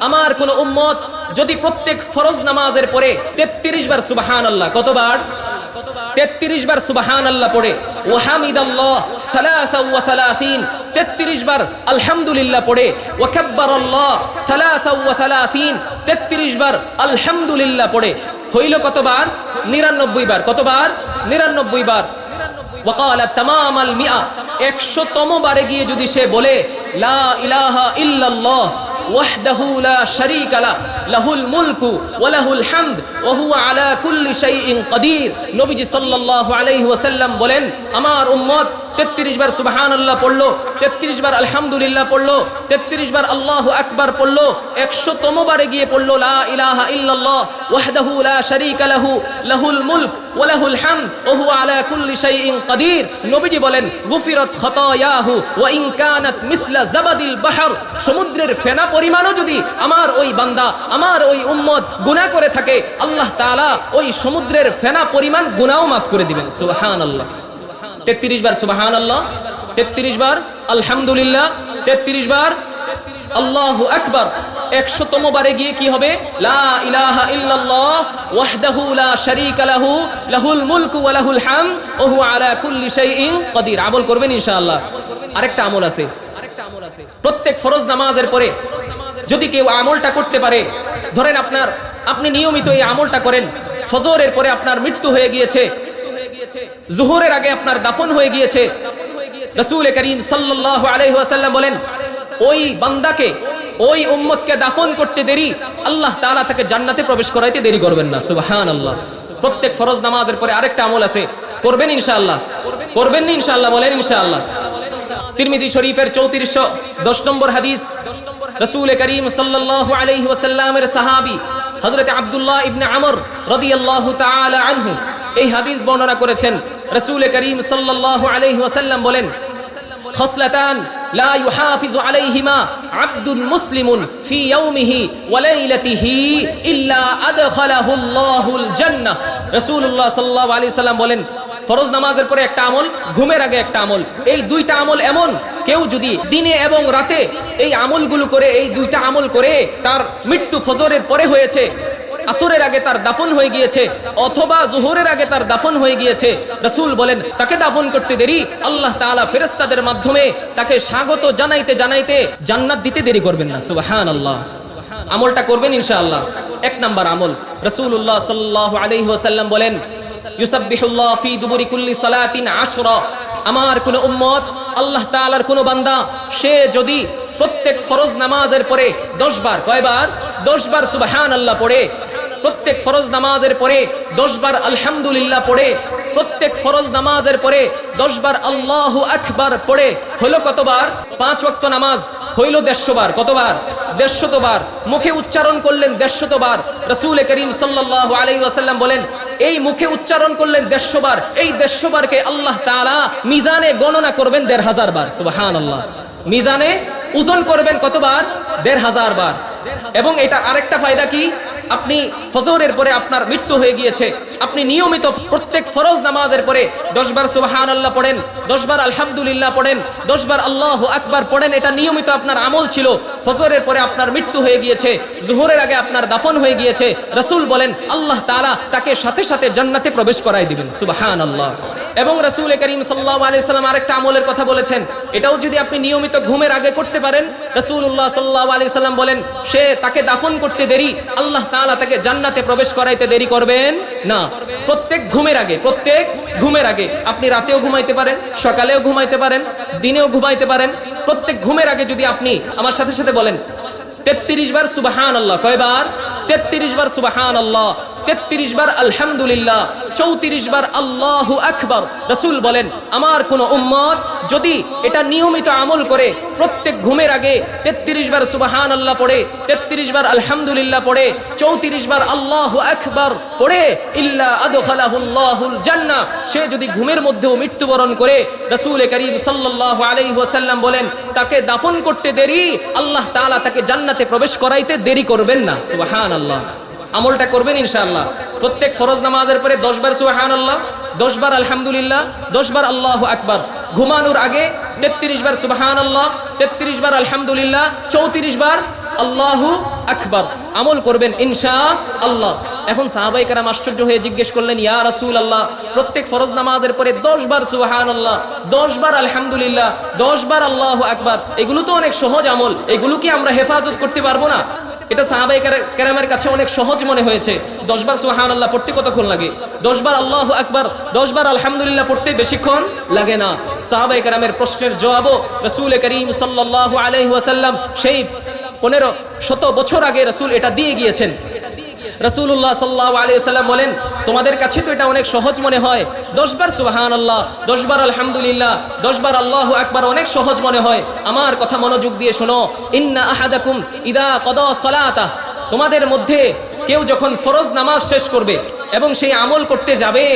আমার কোন উম্মত যদি প্রত্যেক ফরজ নামাজের পরে 33 বার সুবহানাল্লাহ, কতবার? 33 বার সুবহানাল্লাহ পড়ে, ওয়া হামিদাল্লাহ 33, 33 বার আলহামদুলিল্লাহ পড়ে, ওয়া কাব্বারাল্লাহ 33, 33 বার আলহামদুলিল্লাহ পড়ে, হইল কতবার? 99 বার। কতবার? 99 বার। ওয়া ক্বালা তামামাল মিআ, 100তম বারে গিয়ে যদি সে বলে, লা ইলাহা ইল্লাল্লাহ ওয়াহদাহু লা শারীকা লাহু লাহুল মুলকু ওয়া লাহুল হামদ ওয়া হুয়া আলা কুল্লি শাইইন কাদির, নবীজি সাল্লাল্লাহু আলাইহি ওয়াসাল্লাম বলেন, আমার উম্মত 33 বার সুবহানাল্লাহ পড়লো, 33 বার আলহামদুলিল্লাহ পড়লো, 33 বার আল্লাহু আকবার পড়লো, 100তম বারে গিয়ে পড়লো লা ইলাহা ইল্লাল্লাহ ওয়াহদাহু লা শারীকা লাহু লাহুল মুলক ওয়া লাহুল হামদ ওয়া হুয়া আলা কুল্লি শাইইন কাদির, নবীজি বলেন, গুফিরাত খাতায়াহু ওয়া ইন কানাত মিসলা জাবাদিল বাহর, সমুদ্রের ফেনা পরিমাণও যদি আমার ওই বান্দা, আমার ওই উম্মত গুনাহ করে থাকে, আল্লাহ তাআলা ওই সমুদ্রের ফেনা পরিমাণ গুনাহও মাফ করে দিবেন। সুবহানাল্লাহ। 33 বার সুবহানাল্লাহ, 33 বার আলহামদুলিল্লাহ, 33 বার আল্লাহু আকবার, 100তম বারে গিয়ে কি হবে? লা ইলাহা ইল্লাল্লাহ ওয়াহদাহু লা শারীকা লাহু লাহুল মুলকু ওয়া লাহুল হামদ ওয়া হুয়া আলা কুল্লি শাইইন কাদির। আমল করবেন ইনশাআল্লাহ। আরেকটা আমল আছে, প্রত্যেক ফরজ নামাজের পরে যদি কেউ আমলটা করতে পারে, ধরেন আপনি নিয়মিত এই আমলটা করেন, ফজরের পরে আপনার মৃত্যু হয়ে গিয়েছে, জোহরের আগে আপনার দাফন হয়ে গিয়েছে, রাসূল করিম সাল্লাল্লাহু আলাইহি ওয়াসাল্লাম বলেন, ওই বান্দাকে, ওই উম্মতকে দাফন করতে দেরি, আল্লাহ তাআলা তাকে জান্নাতে প্রবেশ করাইতে দেরি করবেন না। সুবহানাল্লাহ। প্রত্যেক ফরজ নামাজের পরে আরেকটা আমল আছে, করবেন ইনশাআল্লাহ। করবেন না ইনশাআল্লাহ? বলেন ইনশাআল্লাহ। তিরমিজি শরীফের 3410 নম্বর হাদিস, রাসূল করিম সাল্লাল্লাহু আলাইহি ওয়াসাল্লামের সাহাবী হযরত আব্দুল্লাহ ইবনে আমর রাদিয়াল্লাহু তাআলা আনহু এই হাদিস বর্ণনা করেছেন। রাসূল করিম সাল্লাল্লাহু আলাইহি ওয়াসাল্লাম বলেন, খসলাতান লা ইউহাফিজু আলাইহিমা আবদুল মুসলিমুন ফি ইয়াউমিহি ওয়া লাইলাতিহি ইল্লা আদখালাহুল্লাহুল জান্নাহ। রাসূলুল্লাহ সাল্লাল্লাহু আলাইহি ওয়াসাল্লাম বলেন, ফরজ নামাজের পরে একটা আমল, ঘুমের আগে একটা আমল, এই দুইটা আমল এমন, কেউ যদি দিনে এবং রাতে এই আমলগুলো করে, এই দুইটা আমল করে তার মৃত্যু ফজরের পরে হয়েছে, আসরের আগে তার দাফন হয়ে গিয়েছে, অথবা জোহরের আগে তার দাফন হয়ে গিয়েছে, রাসূল বলেন তাকে দাফন করতে দেরি, আল্লাহ তাআলা ফেরেশতাদের মাধ্যমে তাকে স্বাগত জানাইতে জানাইতে জান্নাত দিতে দেরি করবেন না। সুবহানাল্লাহ। আমলটা করবেন ইনশাআল্লাহ। এক নাম্বার আমল, রাসূলুল্লাহ সাল্লাল্লাহু আলাইহি ওয়াসাল্লাম বলেন, ইউসাব্বিহুল্লাহ ফি দুবুরি কুল্লি সালাতিন 10, আমার কোন উম্মত, আল্লাহ তাআলার কোন বান্দা, সে যদি প্রত্যেক ফরজ নামাজের পরে 10 বার, কয়বার? 10 বার সুবহানাল্লাহ পড়ে, প্রত্যেক ফরজ নামাজের পরে 10 বার আলহামদুলিল্লাহ পড়ে, প্রত্যেক ফরজ নামাজের পরে 10 বার আল্লাহু আকবার পড়ে হলো কতবার? 5 ওয়াক্ত নামাজ হইল 150 বার। কতবার? 150 বার। মুখে উচ্চারণ করলেন 150 বার। রাসূল করিম সাল্লাল্লাহু আলাইহি ওয়াসাল্লাম বলেন, এই মুখে উচ্চারণ করলেন 150 বার, এই 150 বারকে আল্লাহ তাআলা মিজানে গণনা করবেন 1500 বার। সুবহানাল্লাহ। মিজানে ওজন করবেন কতবার? 1500 বার। এবং এটা আরেকটা ফায়দা কি? আপনি ফজরের পরে আপনার মৃত্যু হয়ে গিয়েছে, আপনি নিয়মিত প্রত্যেক ফরজ নামাজের পরে 10 বার সুবহানাল্লাহ পড়েন, 10 বার আলহামদুলিল্লাহ পড়েন, 10 বার আল্লাহু আকবার পড়েন, এটা নিয়মিত আপনার আমল ছিল। ফজরের পরে আপনার মৃত্যু হয়ে গিয়েছে, জোহরের আগে আপনার দাফন হয়ে গিয়েছে, রাসূল বলেন আল্লাহ তাআলা তাকে সাথে সাথে জান্নাতে প্রবেশ করায় দিবেন। সুবহানাল্লাহ। এবং রাসূল করিম সাল্লাল্লাহু আলাইহি ওয়াসাল্লাম আরেকটা আমলের কথা বলেছেন, এটাও যদি আপনি নিয়মিত ঘুমের আগে করতে পারেন, রাসূলুল্লাহ সাল্লাল্লাহু আলাইহি ওয়াসাল্লাম বলেন সে তাকে দাফন করতে দেরি, আল্লাহ তাআলা তাকে জান্নাতে প্রবেশ করাইতে দেরি করবেন না। প্রত্যেক ঘুমের আগে আপনি রাতেও ঘুমাইতে পারেন, সকালেও ঘুমাইতে পারেন, দিনেও ঘুমাইতে পারেন। প্রত্যেক ঘুমের আগে যদি আপনি আমার সাথে সাথে বলেন 33 বার সুবহানাল্লাহ। কয়বার? 33 বার সুবহানাল্লাহ, 33 বার আলহামদুলিল্লাহ, 34 বার আল্লাহু আকবার। রাসূল বলেন আমার কোন উম্মত যদি এটা নিয়মিত আমল করে, প্রত্যেক ঘুমের আগে 33 বার সুবহানাল্লাহ পড়ে, 33 বার আলহামদুলিল্লাহ পড়ে, 34 বার আল্লাহু আকবার পড়ে, ইল্লা আদখালাহুল্লাহুল জান্নাহ, সে যদি ঘুমের মধ্যেও মৃত্যুবরণ করে, রাসূল করিম সাল্লাল্লাহু আলাইহি ওয়াসাল্লাম বলেন তাকে দাফন করতে দেরি, আল্লাহ তাআলা তাকে জান্নাতে প্রবেশ করাইতে দেরি করবেন না। সুবহানাল্লাহ। আমলটা করবেন ইনশাআল্লাহ। প্রত্যেক ফরজ নামাজের পরে 10 বার সুবহানাল্লাহ, 10 বার আলহামদুলিল্লাহ, 10 বার আল্লাহু আকবার। ঘুমানোর আগে 33 বার সুবহানাল্লাহ, 33 বার আলহামদুলিল্লাহ, 34 বার আল্লাহু আকবার। আমল করবেন ইনশাআল্লাহ। এখন সাহাবায়ে কেরাম আশ্চর্য হয়ে জিজ্ঞেস করলেন, ইয়া রাসূলুল্লাহ, প্রত্যেক ফরজ নামাজের পরে 10 বার সুবহানাল্লাহ, 10 বার আলহামদুলিল্লাহ, 10 বার আল্লাহু আকবার, এগুলো তো অনেক সহজ আমল, এগুলো কি আমরা হেফাজত করতে পারবো না? এটা সাহাবায়ে কেরামের কাছে অনেক সহজ মনে হয়েছে। 10 বার সুবহানাল্লাহ পড়তে কতক্ষণ লাগে? 10 বার আল্লাহু আকবার, 10 বার আলহামদুলিল্লাহ পড়তে বেশিক্ষণ লাগে না। সাহাবায়ে কেরামের প্রশ্নের জবাবও রাসূল করিম সাল্লাল্লাহু আলাইহি ওয়াসাল্লাম সেই 1500 বছর আগে রাসূল এটা দিয়ে গিয়েছেন। রাসূলুল্লাহ সাল্লাল্লাহু আলাইহি ওয়াসাল্লাম বলেন তোমাদের কাছে তো এটা অনেক সহজ মনে হয়, 10 বার সুবহানাল্লাহ, 10 বার আলহামদুলিল্লাহ, 10 বার আল্লাহু আকবার অনেক সহজ মনে হয়। আমার কথা মনোযোগ দিয়ে শোনো, ইন্না আহাদাকুম ইদা কাদা সালাতাহ, তোমাদের মধ্যে কেউ যখন ফরজ নামাজ শেষ করবে এবং সেই আমল করতে যাবে,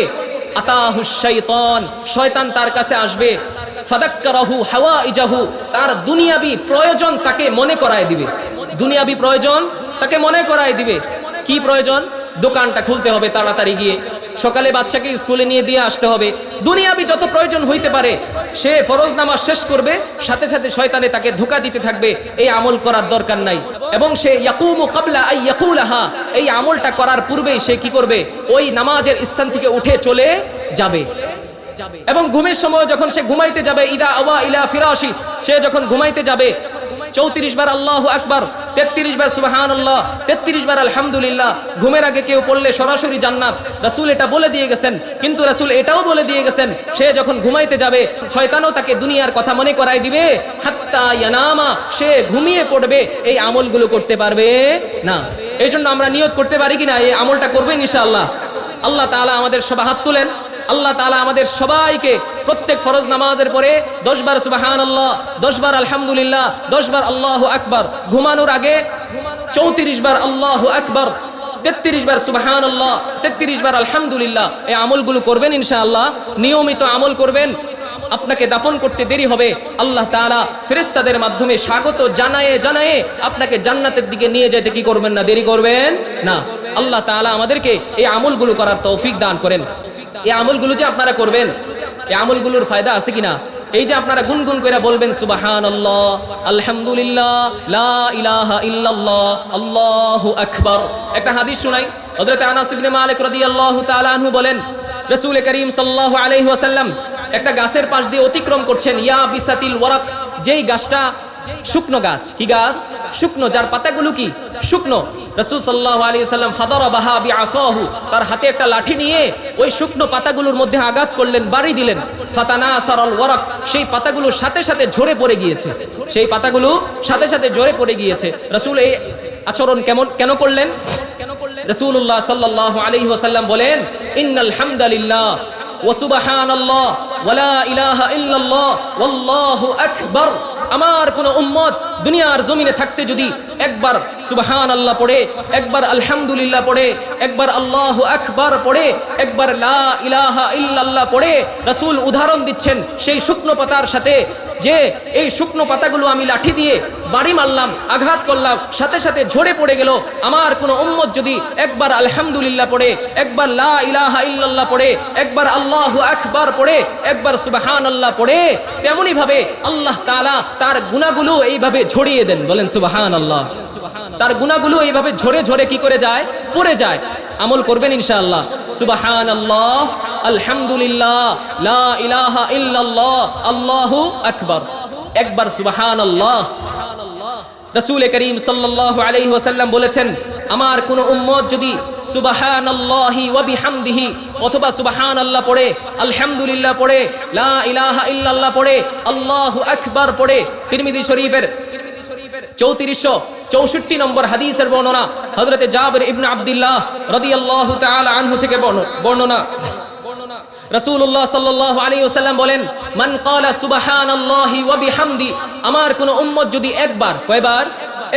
আতাহুশ শাইতান, শয়তান তার কাছে আসবে, ফাদাক্কারাহু হাওয়াইজাহু, তার দুনিয়াবি প্রয়োজন তাকে মনে করায় দিবে। দুনিয়াবি প্রয়োজন তাকে মনে করায় দিবে। কি প্রয়োজন? দোকানটা খুলতে হবে তাড়াতাড়ি গিয়ে, সকালে বাচ্চাকে স্কুলে নিয়ে দিয়ে আসতে হবে, দুনিয়াবি যত প্রয়োজন হইতে পারে সে ফরজ নামাজ শেষ করবে, সাথে সাথে শয়তানে তাকে ধোঁকা দিতে থাকবে এই আমল করার দরকার নাই। এবং সে ইয়াকুমু ক্বাবলা আই ইয়াকুলাহা, এই আমলটা করার পূর্বেই সে কি করবে? ওই নামাজের স্থান থেকে উঠে চলে যাবে। এবং ঘুমের সময় যখন সে ঘুমাইতে যাবে, ইদা আওয়া ইলা ফিরাশি, সে যখন ঘুমাইতে যাবে 34 বার আল্লাহু আকবার, 33 বার সুবহানাল্লাহ, 33 বার আলহামদুলিল্লাহ। ঘুমের আগে কেউ পড়লে সরাসরি জান্নাত, রাসূল এটা বলে দিয়ে গেছেন। কিন্তু রাসূল এটাও বলে দিয়ে গেছেন সে যখন ঘুমাইতে যাবে শয়তানও তাকে দুনিয়ার কথা মনে করায় দিবে, হাত্তা ইয়ানামা, সে ঘুমিয়ে পড়বে, এই আমলগুলো করতে পারবে না। এই জন্য আমরা নিয়ত করতে পারি কিনা এই আমলটা করবেন ইনশাআল্লাহ। আল্লাহ তাআলা আমাদের সবাই হাত তুলেন, আল্লাহ তাআলা আমাদের সবাইকে প্রত্যেক ফরজ নামাজের পরে 10 বার সুবহানাল্লাহ, 10 বার আলহামদুলিল্লাহ, 10 বার আল্লাহু আকবার, ঘুমানোর আগে 34 বার আল্লাহু আকবার, 33 বার সুবহানাল্লাহ, 33 বার আলহামদুলিল্লাহ, এই আমলগুলো করবেন ইনশাআল্লাহ। নিয়মিত আমল করবেন, আপনাকে দাফন করতে দেরি হবে, আল্লাহ তাআলা ফেরেশতাদের মাধ্যমে স্বাগত জানায়ে জানায়ে আপনাকে জান্নাতের দিকে নিয়ে যেতে কি করবেন না? দেরি করবেন না। আল্লাহ তাআলা আমাদেরকে এই আমলগুলো করার তৌফিক দান করেন। এই আমলগুলো যে আপনারা করবেন, এই আমলগুলোর ফায়দা আছে কিনা? এই যে আপনারা গুনগুন করে বলবেন সুবহানাল্লাহ, আলহামদুলিল্লাহ, লা ইলাহা ইল্লাল্লাহ, আল্লাহু আকবার। একটা হাদিস শুনাই, হযরত আনাস ইবনে মালিক রাদিয়াল্লাহু তাআলা আনহু বলেন রাসূল করিম সাল্লাল্লাহু আলাইহি ওয়াসাল্লাম একটা গাছের পাশ দিয়ে অতিক্রম করছেন, ইয়া বিসাতিল ওয়ারাক, যেই গাছটা শুকনো গাছ। কি গাছ? শুকনো, যার পাতাগুলো কি শুকনো। রাসূল সাল্লাল্লাহু আলাইহি ওয়াসাল্লাম ফাদারাবাহা বিআসাহু, তার হাতে একটা লাঠি নিয়ে ওই শুকনো পাতাগুলোর মধ্যে আঘাত করলেন, বাড়ি দিলেন। ফাতানাসারাল ওয়ারাক, সেই পাতাগুলো সাথে সাথে ঝরে পড়ে গিয়েছে, সেই পাতাগুলো সাথে সাথে ঝরে পড়ে গিয়েছে। রাসূল এই আচরণ কেন করলেন? রাসূলুল্লাহ সাল্লাল্লাহু আলাইহি ওয়াসাল্লাম বলেন ইন্নাল হামদালিল্লাহ ওয়া সুবহানাল্লাহ ওয়া লা ইলাহা ইল্লাল্লাহ ওয়াল্লাহু আকবার। আমার কোন উম্মত দুনিয়ার জমিনে থাকতে যদি একবার সুবহানাল্লাহ পড়ে, একবার আলহামদুলিল্লাহ পড়ে, একবার আল্লাহু আকবার পড়ে, একবার লা ইলাহা ইল্লাল্লাহ পড়ে, রাসূল উদাহরণ দিচ্ছেন সেই শুকনো পাতার সাথে, যে এই শুকনো পাতাগুলো আমি লাঠি দিয়ে বাড়ি মারলাম, আঘাত করলাম, সাথে সাথে ঝরে পড়ে গেল। আমার কোন উম্মত যদি একবার আলহামদুলিল্লাহ পড়ে, একবার লা ইলাহা ইল্লাল্লাহ পড়ে, একবার আল্লাহু আকবার পড়ে, একবার সুবহানাল্লাহ পড়ে, তেমনি ভাবে আল্লাহ তাআলা তার গুনাহগুলো এইভাবে ঝরিয়ে দেন। বলেন সুবহানাল্লাহ। তার গুনাহগুলো এইভাবে ঝরে ঝরে কি করে যায়? পড়ে যায়। আমল করবেন ইনশাআল্লাহ। সুবহানাল্লাহ, আলহামদুলিল্লাহ, লা ইলাহা ইল্লাল্লাহ, আল্লাহু আকবার। একবার সুবহানাল্লাহ। রাসূল করিম সাল্লাল্লাহু আলাইহি ওয়াসাল্লাম বলেছেন, আমার কোন উম্মত যদি সুবহানাল্লাহি ওয়া বিহামদিহি অথবা সুবহানাল্লাহ পড়ে, আলহামদুলিল্লাহ পড়ে, লা ইলাহা ইল্লাল্লাহ পড়ে, আল্লাহু আকবার পড়ে, তিরমিজি শরীফের 3464 নম্বর হাদিসের বর্ণনা, হযরতে জাবির ইবনে আব্দুল্লাহ রাদিয়াল্লাহু তাআলা আনহু থেকে বর্ণনা, রাসূলুল্লাহ সাল্লাল্লাহু আলাইহি ওয়াসাল্লাম বলেন, মান ক্বালা সুবহানাল্লাহি ওয়া বিহামদি, আমার কোন উম্মত যদি একবার, কয়বার?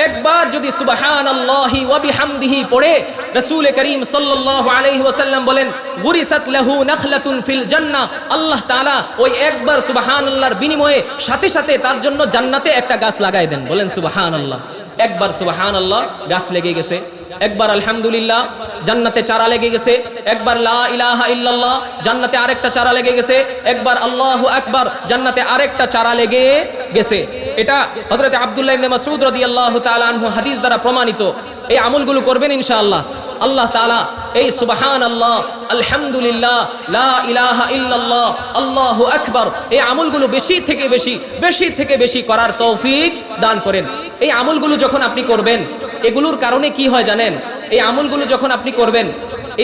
একবার যদি সুবহানাল্লাহি ওয়া বিহামদিহি পড়ে, রাসূল করিম সাল্লাল্লাহু আলাইহি ওয়াসাল্লাম বলেন, গুরিসাত লাহু নাখলাতুন ফিল জান্নাহ, আল্লাহ তাআলা ওই একবার সুবহানাল্লাহর বিনিময়ে সাথে সাথে তার জন্য জান্নাতে একটা গাছ লাগায় দেন। বলেন সুবহানাল্লাহ। একবার সুবহানাল্লাহ, গাছ লেগে গেছে। একবার আলহামদুলিল্লাহ, জান্নাতে চারা লেগে গেছে। একবার লা ইলাহা ইল্লাল্লাহ, জান্নাতে আরেকটা চারা লেগে গেছে। একবার আল্লাহু আকবার, জান্নাতে আরেকটা চারা লেগে গেছে। এটা হযরত আব্দুল্লাহ ইবনে মাসউদ রাদিয়াল্লাহু তাআলা আনহু হাদিস দ্বারা প্রমাণিত। এই আমলগুলো করবেন ইনশাআল্লাহ। আল্লাহ তাআলা এই সুবহানাল্লাহ, আলহামদুলিল্লাহ, লা ইলাহা ইল্লাল্লাহ, আল্লাহু আকবার, এই আমলগুলো বেশি থেকে বেশি করার তৌফিক দান করেন। এই আমলগুলো যখন আপনি করবেন, এগুলোর কারণে কি হয় জানেন? এই আমলগুলো যখন আপনি করবেন,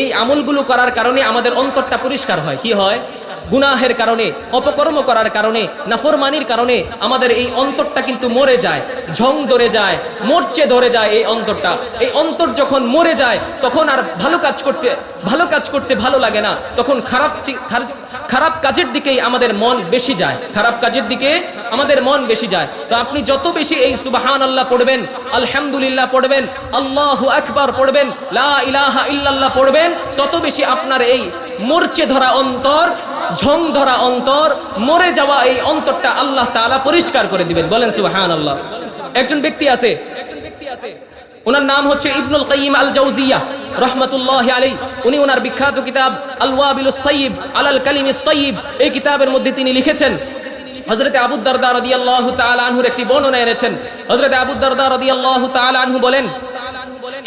এই আমলগুলো করার কারণে আমাদের অন্তরটা পরিষ্কার হয়। কি হয়? গুনাহের কারণে, অপকর্ম করার কারণে, নাফরমানির কারণে আমাদের এই অন্তরটা কিন্তু মরে যায়, ঝং ধরে যায়, মরচে ধরে যায় এই অন্তরটা। এই অন্তর যখন মরে যায় তখন আর ভালো কাজ করতে ভালো লাগে না, তখন খারাপ কাজের দিকেই আমাদের মন বেশি যায়, খারাপ কাজের দিকে আমাদের মন বেশি যায়। তো আপনি যত বেশি এই সুবহানাল্লাহ পড়বেন, আলহামদুলিল্লাহ পড়বেন, আল্লাহু আকবার পড়বেন, লা ইলাহা ইল্লাল্লাহ পড়বেন, তত বেশি আপনার এই মরচে ধরা অন্তর, ঝং ধরা অন্তর, মরে যাওয়া এই অন্তরটা আল্লাহ তাআলা পরিষ্কার করে দিবেন। বলেন সুবহানাল্লাহ। একজন ব্যক্তি আছে, ওনার নাম হচ্ছে ইবনুল কাইয়িম আল জাওজিয়া রাহমাতুল্লাহি আলাইহি। উনি ওনার বিখ্যাত কিতাব আল ওয়াবিলুস সাইয়্যিব আলাল কালিমিত তাইয়্যিব, এই কিতাবের মধ্যে তিনি লিখেছেন, হযরতে আবু দারদা রাদিয়াল্লাহু তাআলা আনহুর একটি বর্ণনা এনেছেন। হযরতে আবু দারদা রাদিয়াল্লাহু তাআলা আনহু বলেন,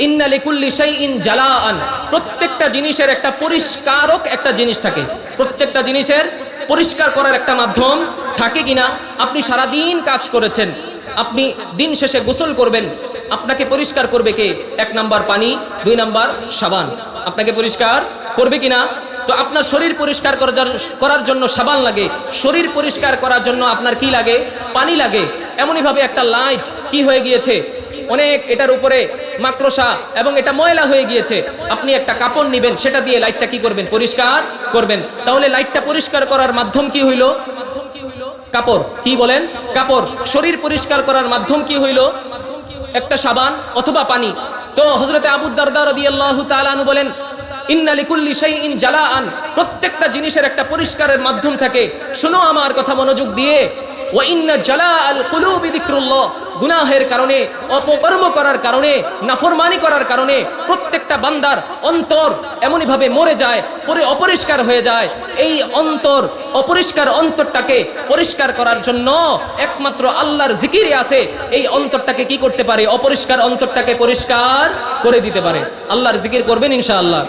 ইন্না লিকুল্লি শাইইন জালাআন, প্রত্যেকটা জিনিসের একটা পরিষ্কারক একটা জিনিস থাকে। প্রত্যেকটা জিনিসের পরিষ্কার করার একটা মাধ্যম থাকে কিনা? আপনি সারা দিন কাজ করেছেন, আপনি দিন শেষে গোসল করবেন, আপনাকে পরিষ্কার করবে কে? 1 নাম্বার পানি, 2 নাম্বার সাবান। আপনাকে পরিষ্কার করবে কিনা? তো আপনার শরীর পরিষ্কার করার জন্য সাবান লাগে, শরীর পরিষ্কার করার জন্য আপনার কি লাগে? পানি লাগে। এমনই ভাবে একটা লাইট কি হয়ে গিয়েছে, অনেক এটার উপরে মাকড়সা এবং এটা ময়লা হয়ে গিয়েছে, আপনি একটা কাপড় নেবেন, সেটা দিয়ে লাইটটা কি করবেন? পরিষ্কার করবেন। তাহলে লাইটটা পরিষ্কার করার মাধ্যম কি হইল? কাপড়। কি বলেন? কাপড়। শরীর পরিষ্কার করার মাধ্যম কি হইল? একটা সাবান অথবা পানি। তো হযরতে আবু দারদা রাদিয়াল্লাহু তাআলা আনহু বলেন, ইন্না লিকুল্লি শাইইন জালাআন, প্রত্যেকটা জিনিসের একটা পরিষ্কারের মাধ্যম থাকে। শোনো আমার কথা মনোযোগ দিয়ে, ওয়া ইন্না জালাআল কুলুবি যিকরুল্লাহ, গুনাহের কারণে, অপকর্ম করার কারণে, নাফরমানি করার কারণে প্রত্যেকটা বান্দার অন্তর এমনই ভাবে মরে যায়, পরে অপরিষ্কার হয়ে যায়। এই অন্তর, অপরিষ্কার অন্তরটাকে পরিষ্কার করার জন্য একমাত্র আল্লাহর জিকিরই আছে। এই অন্তরটাকে কি করতে পারে? অপরিষ্কার অন্তরটাকে পরিষ্কার করে দিতে পারে। আল্লাহর জিকির করবেন ইনশাআল্লাহ।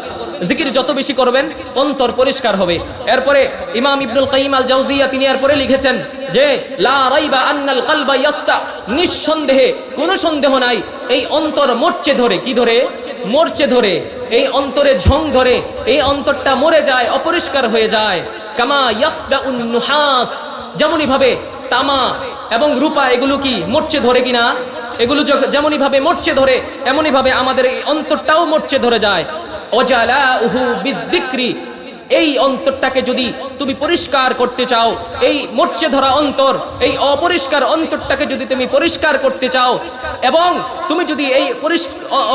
জিকির যত বেশি করবেন অন্তর পরিষ্কার হবে। এরপরে ইমাম ইবনুল কাইয়িম আল জাওজিয়া তিনি এরপরে লিখেছেন যে লা রাইবা আন্নাল কলবা ইয়াস্তা, নিঃসন্দেহে, কোনো সন্দেহ নাই, এই অন্তর মরচে ধরে। কি ধরে? মরচে ধরে। এই অন্তরে ঝং ধরে, এই অন্তরটা মরে যায়, অপরিষ্কার হয়ে যায়। কামা ইয়াসদাউন নুহাস, যেমনই ভাবে তামা এবং রূপা এগুলো কি মরচে ধরে কিনা? এগুলো যেমনই ভাবে মরচে ধরে, এমনই ভাবে আমাদের এই অন্তরটাও মরচে ধরে যায়। ওয়াজালাউহু বিদ্দিকরি, এই অন্তরটাকে যদি তুমি পরিষ্কার করতে চাও, এই মরচে ধরা অন্তর, এই অপরিষ্কার অন্তরটাকে যদি তুমি পরিষ্কার করতে চাও, এবং তুমি যদি এই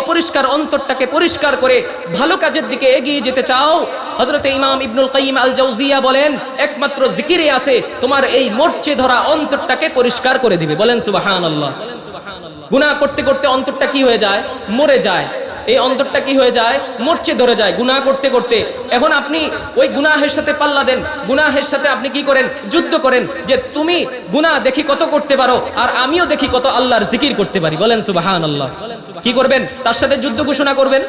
অপরিষ্কার অন্তরটাকে পরিষ্কার করে ভালো কাজের দিকে এগিয়ে যেতে চাও, হযরত ইমাম ইবনুল কাইয়িম আল জাওজিয়া বলেন একমাত্র জিকিরে আছে তোমার এই মরচে ধরা অন্তরটাকে পরিষ্কার করে দিবে। বলেন সুবহানাল্লাহ। গুনাহ করতে করতে অন্তরটা কি হয়ে যায়? মরে যায়। এই অন্তরটা কি হয়ে যায়? মরচে ধরে যায় গুনাহ করতে করতে। এখন আপনি ওই গুনাহের সাথে পাল্লা দেন, গুনাহের সাথে আপনি কি করেন? যুদ্ধ করেন, যে তুমি গুনাহ দেখি কত করতে পারো আর আমিও দেখি কত আল্লাহর জিকির করতে পারি। বলেন সুবহানাল্লাহ। কি করবেন? তার সাথে যুদ্ধ ঘোষণা করবেন,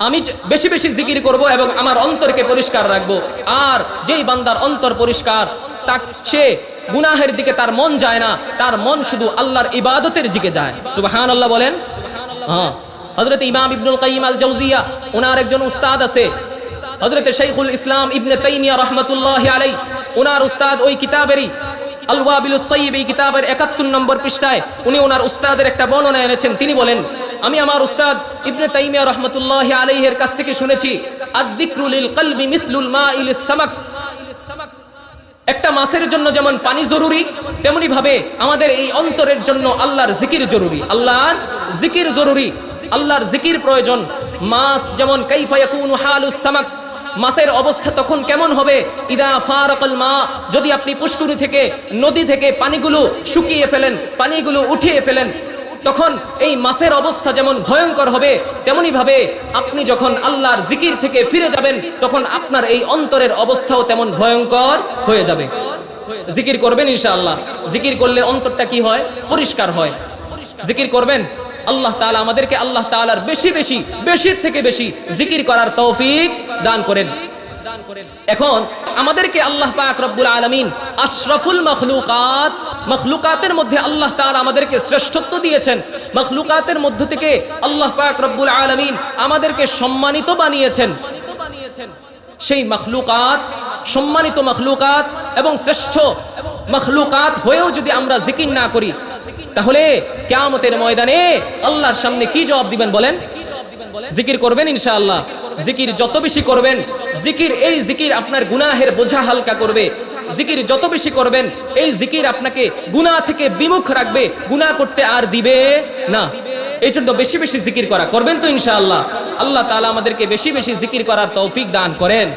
আমি বেশি বেশি জিকির করব এবং আমার অন্তরকে পরিষ্কার রাখবো। আর যেই বান্দার অন্তর পরিষ্কার, সে গুনাহের দিকে তার মন যায় না, তার মন শুধু আল্লাহর ইবাদতের দিকে যায়। সুবহানাল্লাহ বলেন। হ্যাঁ, হযরত ইমাম ইবনুল কাইয়িম আল জাওজিয়া ওনার একজন উস্তাদ আছে, হযরত শাইখুল ইসলাম ইবনে তাইমিয়া রাহমাতুল্লাহি আলাইহি। ওনার উস্তাদ ওই কিতাবেরই আল ওয়াবিলুস সাইয়্যিব এই কিতাবের ৭১ নম্বর পৃষ্ঠায় উনি ওনার উস্তাদের একটা বর্ণনা এনেছেন। তিনি বলেন, আমি আমার উস্তাদ ইবনে তাইমিয়া রাহমাতুল্লাহি আলাইহির কাছ থেকে শুনেছি, আয-যিকরু লিল কলবি মিসলুল মাই লিস সামাক। একটা মাছের জন্য যেমন পানি জরুরি, তেমনি ভাবে আমাদের এই অন্তরের জন্য আল্লাহর জিকির জরুরি। আল্লাহর জিকির জরুরি, আল্লাহর জিকির প্রয়োজন। মাছ যেমন কাইফা ইয়াকুনু হালুস সামাক, মাছের অবস্থা তখন কেমন হবে? ইদা ফারাকাল মা, যদি আপনি পুষ্করিণী থেকে, নদী থেকে পানিগুলো শুকিয়ে ফেলেন, পানিগুলো উঠিয়ে ফেলেন, তখন এই মাছের অবস্থা যেমন ভয়ঙ্কর হবে, তেমনি ভাবে আপনি যখন আল্লাহর জিকির থেকে ফিরে যাবেন, তখন আপনার এই অন্তরের অবস্থাও তেমন ভয়ঙ্কর হয়ে যাবে। জিকির করবেন ইনশাআল্লাহ। জিকির করলে অন্তরটা কি হয়? পরিষ্কার হয়। জিকির করবেন। আল্লাহ তাআলা আমাদেরকে আল্লাহ তাআলার বেশির থেকে বেশি জিকির করার তৌফিক দান করেন। এখন আমাদেরকে আল্লাহ পাক রব্বুল আলামিন আশরাফুল মাখলুকাত, মাখলুকাতের মধ্যে আল্লাহ তাআলা আমাদেরকে শ্রেষ্ঠত্ব দিয়েছেন। মাখলুকাতের মধ্য থেকে আল্লাহ পাক রব্বুল আলামিন আমাদেরকে সম্মানিত বানিয়েছেন। সেই মাখলুকাত, সম্মানিত মাখলুকাত এবং শ্রেষ্ঠ মাখলুকাত হয়েও যদি আমরা জিকির না করি, তাহলে কিয়ামতের ময়দানে আল্লাহর সামনে কি জবাব দিবেন? বলেন। জিকির করবেন ইনশাআল্লাহ। জিকির যত বেশি করবেন, এই জিকির আপনার গুনাহের বোঝা হালকা করবে। জিকির যত বেশি করবেন, এই জিকির আপনাকে গুনাহ থেকে বিমুখ রাখবে, গুনাহ করতে আর দিবে না। এই জন্য বেশি বেশি জিকির করবেন তো ইনশাআল্লাহ। আল্লাহ তাআলা আমাদেরকে বেশি বেশি জিকির করার তৌফিক দান করেন।